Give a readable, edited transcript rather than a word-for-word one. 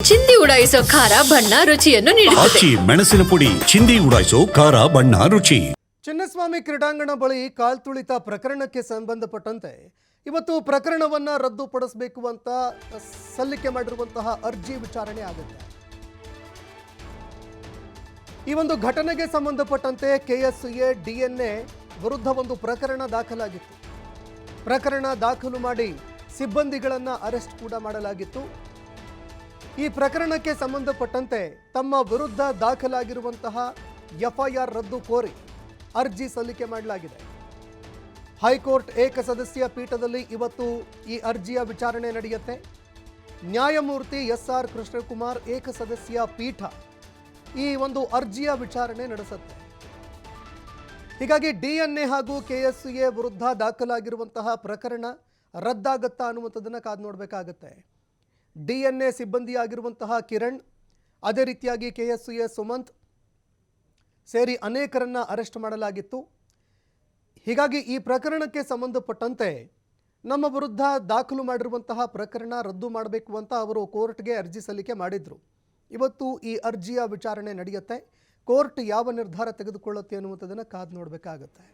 ಚಿಂದಿ ಉಡಾಯಿಸೋ ಖಾರ ಬಣ್ಣ ರುಚಿಯನ್ನು ನೀಡುತ್ತದೆ. ಆಚಿ ಮೆಣಸಿನ ಪುಡಿ ಚಿಂದಿ ಉಡಾಯಿಸೋ ಖಾರ ಬಣ್ಣ ರುಚಿ. ಚಿನ್ನಸ್ವಾಮಿ ಕ್ರೀಡಾಂಗಣ ಬಳಿ ಕಾಲ್ತುಳಿತ ಪ್ರಕರಣಕ್ಕೆ ಸಂಬಂಧಪಟ್ಟಂತೆ ಇವತ್ತು ಪ್ರಕರಣವನ್ನು ರದ್ದುಪಡಿಸಬೇಕು ಅಂತ ಸಲ್ಲಿಕೆ ಮಾಡಿರುವಂತಹ ಅರ್ಜಿ ವಿಚಾರಣೆ ಆಗುತ್ತೆ. ಈ ಒಂದು ಘಟನೆಗೆ ಸಂಬಂಧಪಟ್ಟಂತೆ ಕೆಎಸ್ಎ ಡಿಎನ್ಎ ವಿರುದ್ಧ ಒಂದು ಪ್ರಕರಣ ದಾಖಲಾಗಿತ್ತು. ಪ್ರಕರಣ ದಾಖಲು ಮಾಡಿ ಸಿಬ್ಬಂದಿಗಳನ್ನು ಅರೆಸ್ಟ್ ಕೂಡ ಮಾಡಲಾಗಿತ್ತು. ಈ ಪ್ರಕರಣಕ್ಕೆ ಸಂಬಂಧಪಟ್ಟಂತೆ ತಮ್ಮ ವಿರುದ್ಧ ದಾಖಲಾಗಿರುವಂತಹ ಎಫ್ಐಆರ್ ರದ್ದು ಕೋರಿ ಅರ್ಜಿ ಸಲ್ಲಿಕೆ ಮಾಡಲಾಗಿದೆ. ಹೈಕೋರ್ಟ್ ಏಕಸದಸ್ಯ ಪೀಠದಲ್ಲಿ ಇವತ್ತು ಈ ಅರ್ಜಿಯ ವಿಚಾರಣೆ ನಡೆಯುತ್ತೆ. ನ್ಯಾಯಮೂರ್ತಿ ಎಸ್ಆರ್ ಕೃಷ್ಣಕುಮಾರ್ ಏಕಸದಸ್ಯ ಪೀಠ ಈ ಒಂದು ಅರ್ಜಿಯ ವಿಚಾರಣೆ ನಡೆಸುತ್ತೆ. ಹೀಗಾಗಿ ಡಿಎನ್ಎ ಹಾಗೂ ಕೆಎಸ್ಎ ವಿರುದ್ಧ ದಾಖಲಾಗಿರುವಂತಹ ಪ್ರಕರಣ ರದ್ದಾಗತ್ತಾ ಅನ್ನುವಂಥದ್ದನ್ನು ಕಾದು ನೋಡಬೇಕಾಗತ್ತೆ. ಡಿಎನ್ಎ ಸಿಬ್ಬಂದಿಯಾಗಿರುವಂತಹ ಕಿರಣ್, ಅದೇ ರೀತಿಯಾಗಿ ಕೆಎಸ್ಎ ಸುಮಂತ್ ಸೇರಿ ಅನೇಕರನ್ನ ಅರೆಸ್ಟ್ ಮಾಡಲಾಗಿತ್ತು. ಹೀಗಾಗಿ ಈ ಪ್ರಕರಣಕ್ಕೆ ಸಂಬಂಧಪಟ್ಟಂತೆ ನಮ್ಮ ವಿರುದ್ಧ ದಾಖಲು ಮಾಡಿರುವಂತಹ ಪ್ರಕರಣ ರದ್ದು ಮಾಡಬೇಕು ಅಂತ ಅವರು ಕೋರ್ಟ್ಗೆ ಅರ್ಜಿ ಸಲ್ಲಿಕೆ ಮಾಡಿದ್ರು. ಇವತ್ತು ಈ ಅರ್ಜಿಯ ವಿಚಾರಣೆ ನಡೆಯುತ್ತೆ. ಕೋರ್ಟ್ ಯಾವ ನಿರ್ಧಾರ ತೆಗೆದುಕೊಳ್ಳುತ್ತೆ ಅನ್ನುವಂಥದ್ದನ್ನು ಕಾದು ನೋಡಬೇಕಾಗತ್ತೆ.